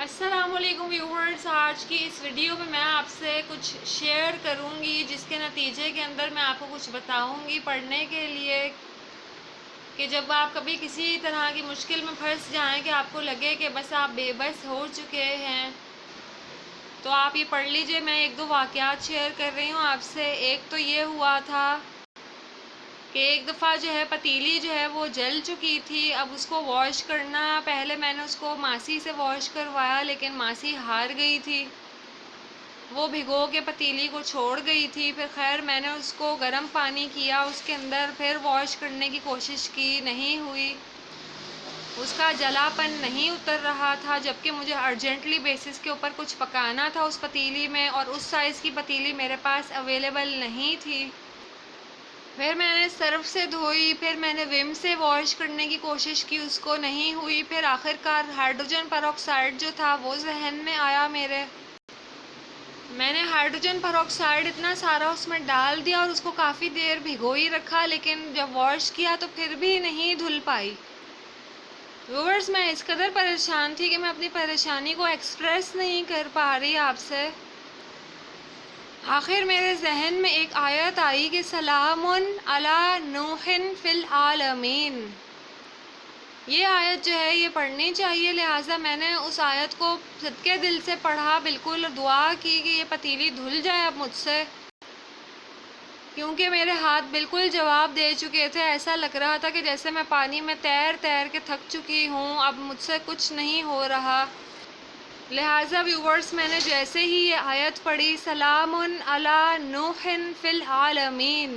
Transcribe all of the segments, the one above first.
अस्सलामुअलैकुम व्यूवर्स, आज की इस वीडियो में मैं आपसे कुछ शेयर करूंगी जिसके नतीजे के अंदर मैं आपको कुछ बताऊंगी पढ़ने के लिए कि जब आप कभी किसी तरह की मुश्किल में फंस जाएं कि आपको लगे कि बस आप बेबस हो चुके हैं, तो आप ये पढ़ लीजिए। मैं एक दो वाक़यात शेयर कर रही हूँ आपसे। एक तो ये हुआ था कि एक दफ़ा जो है पतीली जो है वो जल चुकी थी। अब उसको वॉश करना, पहले मैंने उसको मासी से वॉश करवाया लेकिन मासी हार गई थी, वो भिगो के पतीली को छोड़ गई थी। फिर खैर मैंने उसको गर्म पानी किया, उसके अंदर फिर वॉश करने की कोशिश की, नहीं हुई, उसका जलापन नहीं उतर रहा था, जबकि मुझे अर्जेंटली बेसिस के ऊपर कुछ पकाना था उस पतीली में और उस साइज़ की पतीली मेरे पास अवेलेबल नहीं थी। फिर मैंने सर्फ से धोई, फिर मैंने विम से वॉश करने की कोशिश की, उसको नहीं हुई। फिर आखिरकार हाइड्रोजन परऑक्साइड जो था वो जहन में आया मेरे। मैंने हाइड्रोजन परऑक्साइड इतना सारा उसमें डाल दिया और उसको काफ़ी देर भिगो ही रखा, लेकिन जब वॉश किया तो फिर भी नहीं धुल पाई। व्यूअर्स, मैं इस कदर परेशान थी कि मैं अपनी परेशानी को एक्सप्रेस नहीं कर पा रही आपसे। आखिर मेरे जहन में एक आयत आई कि सलामुन अला नूहिन फिल आलमीन। ये आयत जो है ये पढ़नी चाहिए, लिहाजा मैंने उस आयत को सच्चे दिल से पढ़ा, बिल्कुल दुआ की कि ये पतीली धुल जाए अब मुझसे, क्योंकि मेरे हाथ बिल्कुल जवाब दे चुके थे। ऐसा लग रहा था कि जैसे मैं पानी में तैर तैर के थक चुकी हूँ, अब मुझसे कुछ नहीं हो रहा। लिहाजा व्यूवर्स, मैंने जैसे ही ये आयत पढ़ी, सलामुन अला नूहिन फिल आलमीन,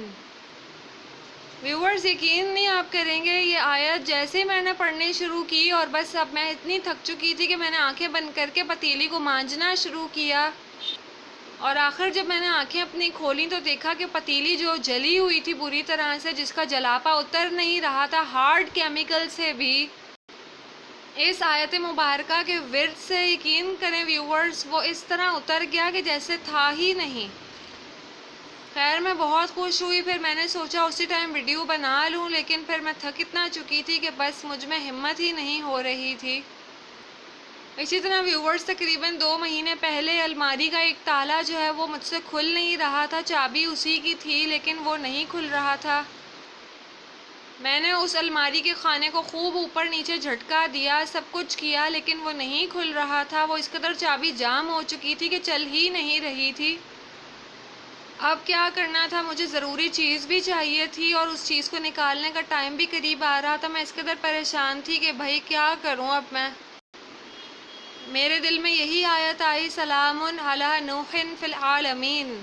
व्यूवर्स यकीन नहीं आप करेंगे, ये आयत जैसे ही मैंने पढ़नी शुरू की और बस अब मैं इतनी थक चुकी थी कि मैंने आंखें बंद करके पतीली को मांजना शुरू किया। और आखिर जब मैंने आंखें अपनी खोली तो देखा कि पतीली जो जली हुई थी बुरी तरह से, जिसका जलापा उतर नहीं रहा था हार्ड केमिकल से भी, इस आयत मुबारका के विर्द से यकीन करें व्यूवर्स, वो इस तरह उतर गया कि जैसे था ही नहीं। खैर मैं बहुत खुश हुई। फिर मैंने सोचा उसी टाइम वीडियो बना लूं, लेकिन फिर मैं थक इतना चुकी थी कि बस मुझ में हिम्मत ही नहीं हो रही थी। इसी तरह व्यूवर्स, तकरीबन 2 महीने पहले अलमारी का एक ताला जो है वो मुझसे खुल नहीं रहा था। चाबी उसी की थी लेकिन वो नहीं खुल रहा था। मैंने उस अलमारी के खाने को खूब ऊपर नीचे झटका दिया, सब कुछ किया, लेकिन वो नहीं खुल रहा था। वो इस कदर चाबी जाम हो चुकी थी कि चल ही नहीं रही थी। अब क्या करना था, मुझे ज़रूरी चीज़ भी चाहिए थी और उस चीज़ को निकालने का टाइम भी करीब आ रहा था। मैं इस कदर परेशान थी कि भाई क्या करूं अब मैं। मेरे दिल में यही आयत आई, सलामुन अला नूहिन फिल आलमीन।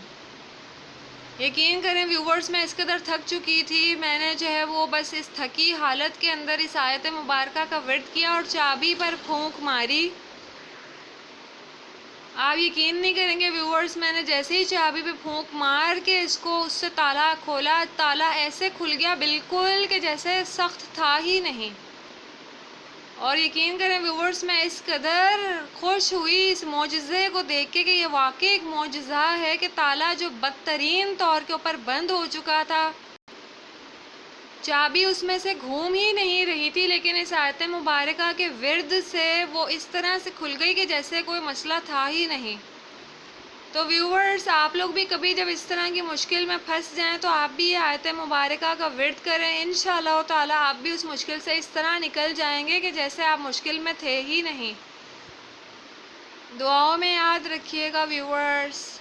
यकीन करें व्यूवर्स, मैं इस कदर थक चुकी थी, मैंने जो है वो बस इस थकी हालत के अंदर इस आयत मुबारका का विर्द किया और चाबी पर फूंक मारी। आप यकीन नहीं करेंगे व्यूवर्स, मैंने जैसे ही चाबी पे फूंक मार के इसको उससे ताला खोला, ताला ऐसे खुल गया बिल्कुल कि जैसे सख्त था ही नहीं। और यकीन करें व्यूवर्स, मैं इस कदर खुश हुई इस मोजज़े को देख के कि ये वाकई एक मोजज़ा है कि ताला जो बदतरीन तौर के ऊपर बंद हो चुका था, चाबी उसमें से घूम ही नहीं रही थी, लेकिन इस आयत मुबारका के विर्द से वो इस तरह से खुल गई कि जैसे कोई मसला था ही नहीं। तो व्यूवर्स, आप लोग भी कभी जब इस तरह की मुश्किल में फंस जाएं तो आप भी ये आयत मुबारका का विर्द करें। इंशाअल्लाह ताला आप भी उस मुश्किल से इस तरह निकल जाएंगे कि जैसे आप मुश्किल में थे ही नहीं। दुआओं में याद रखिएगा व्यूवर्स।